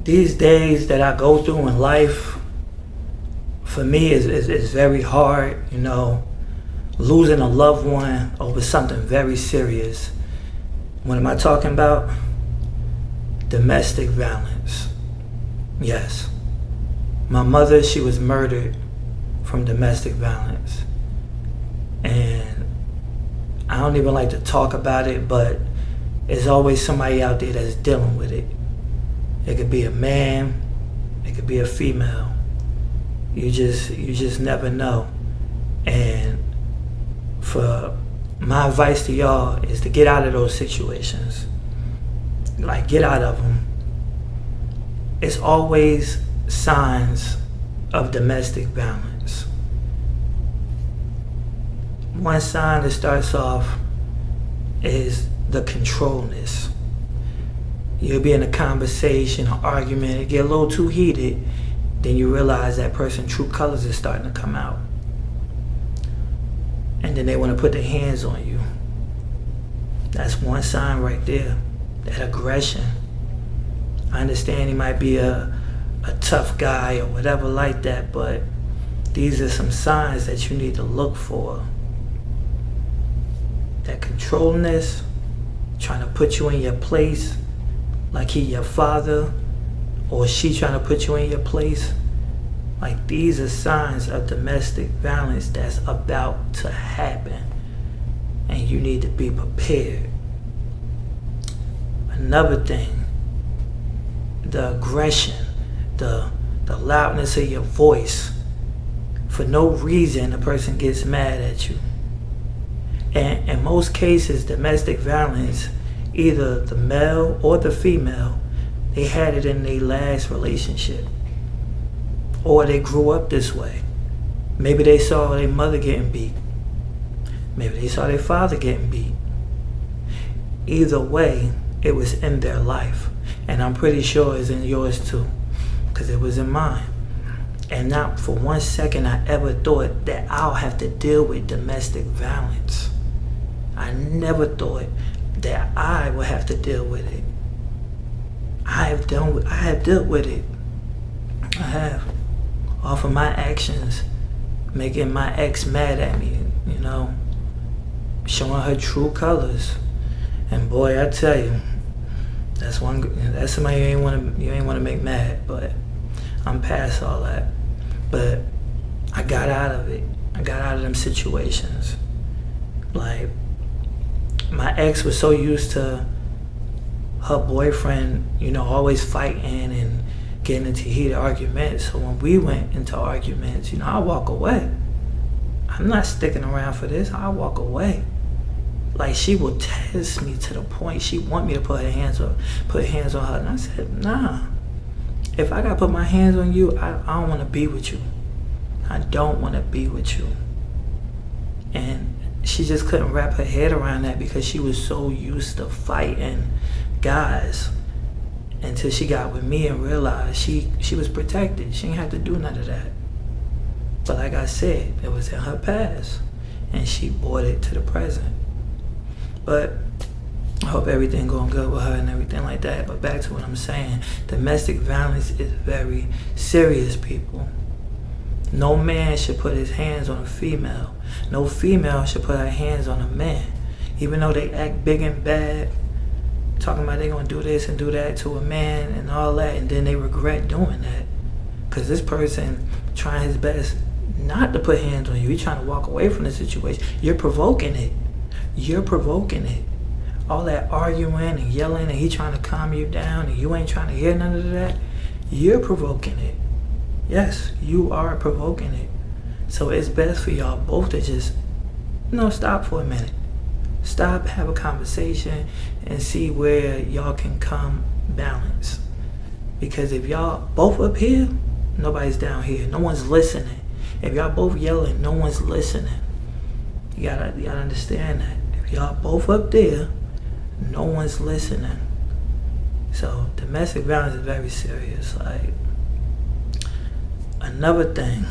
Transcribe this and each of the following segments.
these days that I go through in life, for me, is very hard. Losing a loved one over something very serious. What am I talking about? Domestic violence. Yes. My mother, she was murdered from domestic violence. And I don't even like to talk about it, but there's always somebody out there that's dealing with it. It could be a man, it could be a female. You just never know. And for my advice to y'all is to get out of those situations. Like, get out of them. It's always signs of domestic violence. One sign that starts off is the controlness. You'll be in a conversation or argument, it get a little too heated, then you realize that person's true colors is starting to come out. And then they want to put their hands on you. That's one sign right there. That aggression. I understand he might be a tough guy or whatever like that, but these are some signs that you need to look for. That controlness, trying to put you in your place, like he your father, or she trying to put you in your place. Like, these are signs of domestic violence that's about to happen, and you need to be prepared. Another thing, the aggression, the loudness of your voice. For no reason, a person gets mad at you. And in most cases, domestic violence, either the male or the female, they had it in their last relationship. Or they grew up this way. Maybe they saw their mother getting beat. Maybe they saw their father getting beat. Either way, it was in their life. And I'm pretty sure it's in yours too, because it was in mine. And not for 1 second I ever thought that I'll have to deal with domestic violence. I never thought that I would have to deal with it. I have dealt with it. I have. Off of my actions, making my ex mad at me, showing her true colors. And boy, I tell you, that's somebody you ain't want to make mad. But I'm past all that. But I got out of it. I got out of them situations. Like, my ex was so used to her boyfriend, always fighting and getting into heated arguments. So when we went into arguments, I walk away. I'm not sticking around for this. I walk away. Like, she will test me to the point she want me to put hands on her. And I said, nah. If I gotta put my hands on you, I don't want to be with you. I don't want to be with you. And she just couldn't wrap her head around that because she was so used to fighting guys. Until she got with me and realized she was protected. She didn't have to do none of that. But like I said, it was in her past. And she brought it to the present. But I hope everything going good with her and everything like that. But back to what I'm saying. Domestic violence is very serious, people. No man should put his hands on a female. No female should put her hands on a man. Even though they act big and bad, talking about they gonna do this and do that to a man and all that, and then they regret doing that. Because this person trying his best not to put hands on you. He's trying to walk away from the situation. You're provoking it. You're provoking it. All that arguing and yelling and he trying to calm you down and you ain't trying to hear none of that. You're provoking it. Yes, you are provoking it. So it's best for y'all both to just, stop for a minute. Stop, have a conversation, and see where y'all can come balance. Because if y'all both up here, nobody's down here. No one's listening. If y'all both yelling, no one's listening. You gotta understand that. If y'all both up there, no one's listening. So domestic violence is very serious. Like, another thing,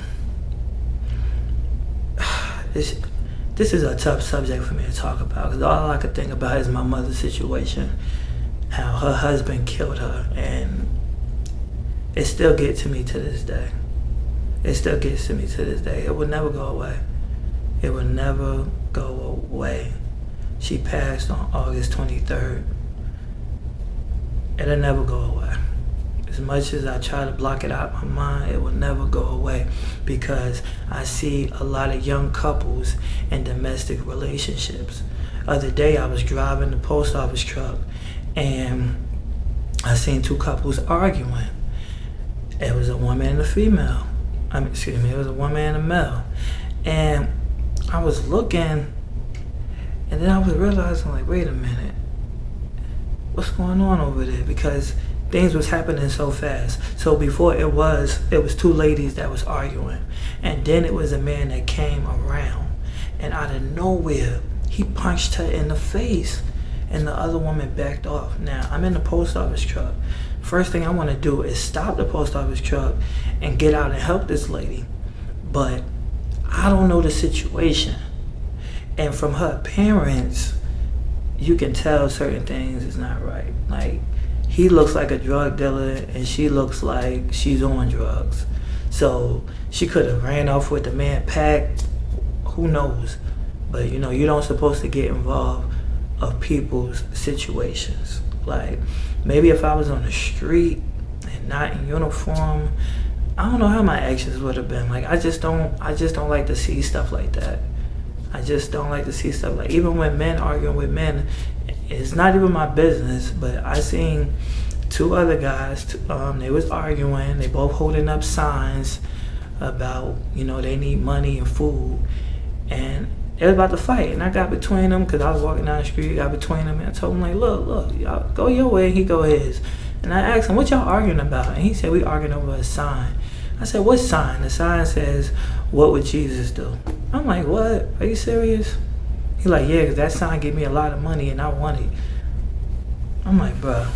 this is a tough subject for me to talk about because all I could think about is my mother's situation, how her husband killed her, and it still gets to me to this day. It still gets to me to this day. It will never go away. It will never go away. She passed on August 23rd. It'll never go away. As much as I try to block it out of my mind, it will never go away, because I see a lot of young couples in domestic relationships. Other day I was driving the post office truck and I seen two couples arguing. It was a woman and a female. It was a woman and a male. And I was looking, and then I was realizing, like, wait a minute, what's going on over there? Because things was happening so fast. So before it was two ladies that was arguing, and then it was a man that came around, and out of nowhere he punched her in the face, and the other woman backed off. Now I'm in the post office truck. First thing I want to do is stop the post office truck and get out and help this lady, but I don't know the situation, and from her parents you can tell certain things is not right. Like, he looks like a drug dealer and she looks like she's on drugs. So she could have ran off with the man packed. Who knows? But you know, you don't supposed to get involved of people's situations. Like, maybe if I was on the street and not in uniform, I don't know how my actions would have been. Like, I just don't like to see stuff like that. I just don't like to see stuff like, even when men arguing with men, it's not even my business, but I seen two other guys, they was arguing, they both holding up signs about, you know, they need money and food, and they was about to fight, and I got between them, because I was walking down the street, got between them, and I told him, like, look, y'all go your way, and he go his. And I asked him, what y'all arguing about? And he said, we arguing over a sign. I said, what sign? The sign says, what would Jesus do? I'm like, what? Are you serious? He like, yeah, because that sign gave me a lot of money and I want it. I'm like, bro,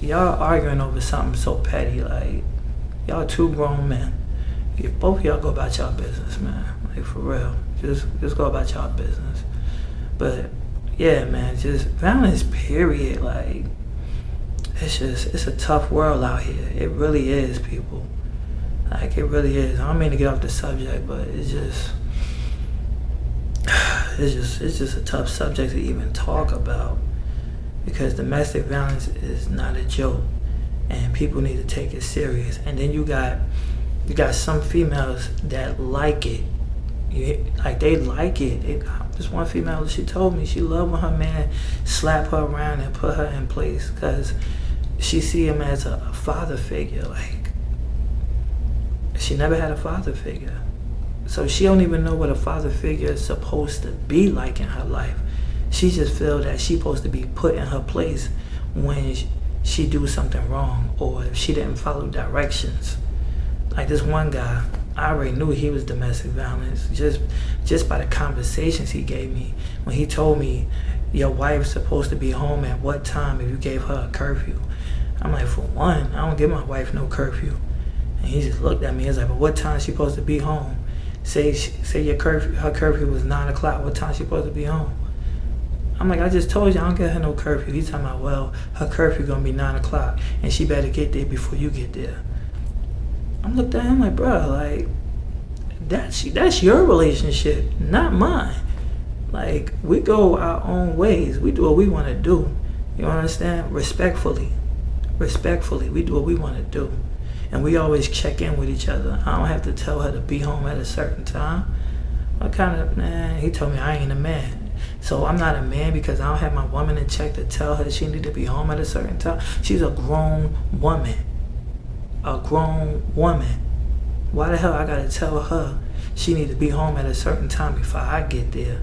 y'all arguing over something so petty. Like, y'all two grown men. Both of y'all go about y'all business, man. Like, for real. Just go about y'all business. But, yeah, man, just violence, period. Like, it's a tough world out here. It really is, people. Like, it really is. I don't mean to get off the subject, but it's just a tough subject to even talk about, because domestic violence is not a joke, and people need to take it serious. And then you got some females that like it. They like it. This one female, she told me she loved when her man slapped her around and put her in place, because she see him as a father figure. Like, she never had a father figure. So she don't even know what a father figure is supposed to be like in her life. She just feel that she's supposed to be put in her place when she do something wrong, or if she didn't follow directions. Like this one guy, I already knew he was domestic violence just by the conversations he gave me. When he told me, your wife's supposed to be home at what time if you gave her a curfew. I'm like, for one, I don't give my wife no curfew. And he just looked at me. He's like, but what time is she supposed to be home? Say her curfew was 9 o'clock. What time is she supposed to be home? I'm like, I just told you I don't get her no curfew. He's talking about, well, her curfew gonna be 9 o'clock, and she better get there before you get there. I'm looking at him like, bro, like, that's your relationship, not mine. Like, we go our own ways. We do what we want to do. You understand? Respectfully, we do what we want to do. And we always check in with each other. I don't have to tell her to be home at a certain time. He told me I ain't a man. So I'm not a man because I don't have my woman in check to tell her she need to be home at a certain time. She's a grown woman. Why the hell I gotta tell her she need to be home at a certain time before I get there?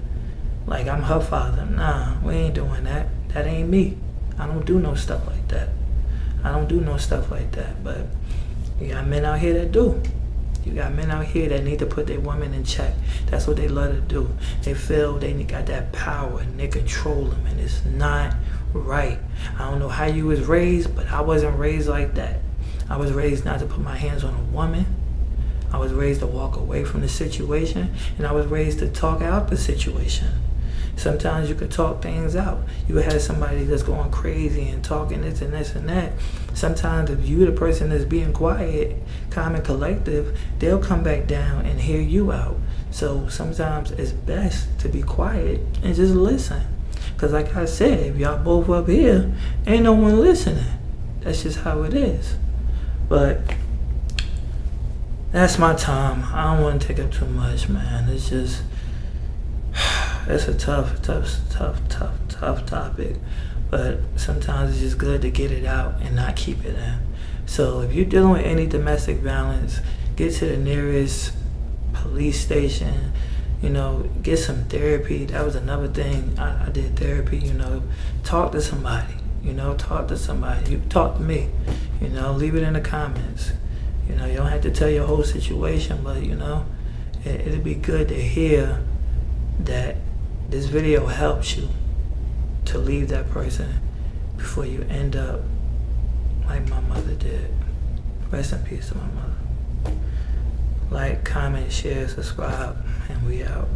Like, I'm her father. Nah, we ain't doing that. That ain't me. I don't do no stuff like that. But you got men out here that do. You got men out here that need to put their women in check. That's what they love to do. They feel they got that power and they control them, and it's not right. I don't know how you was raised, but I wasn't raised like that. I was raised not to put my hands on a woman. I was raised to walk away from the situation, and I was raised to talk out the situation. Sometimes you could talk things out. You could have somebody that's going crazy and talking this and this and that. Sometimes if you the person that's being quiet, calm and collective, they'll come back down and hear you out. So sometimes it's best to be quiet and just listen. Because like I said, if y'all both up here, ain't no one listening. That's just how it is. But that's my time. I don't want to take up too much, man. It's just, it's a tough topic. But sometimes it's just good to get it out and not keep it in. So if you're dealing with any domestic violence, get to the nearest police station, get some therapy. That was another thing. I did therapy, talk to somebody, talk to somebody. You talk to me, leave it in the comments. You don't have to tell your whole situation, but it'd be good to hear that this video helps you to leave that person before you end up like my mother did. Rest in peace to my mother. Like, comment, share, subscribe, and we out.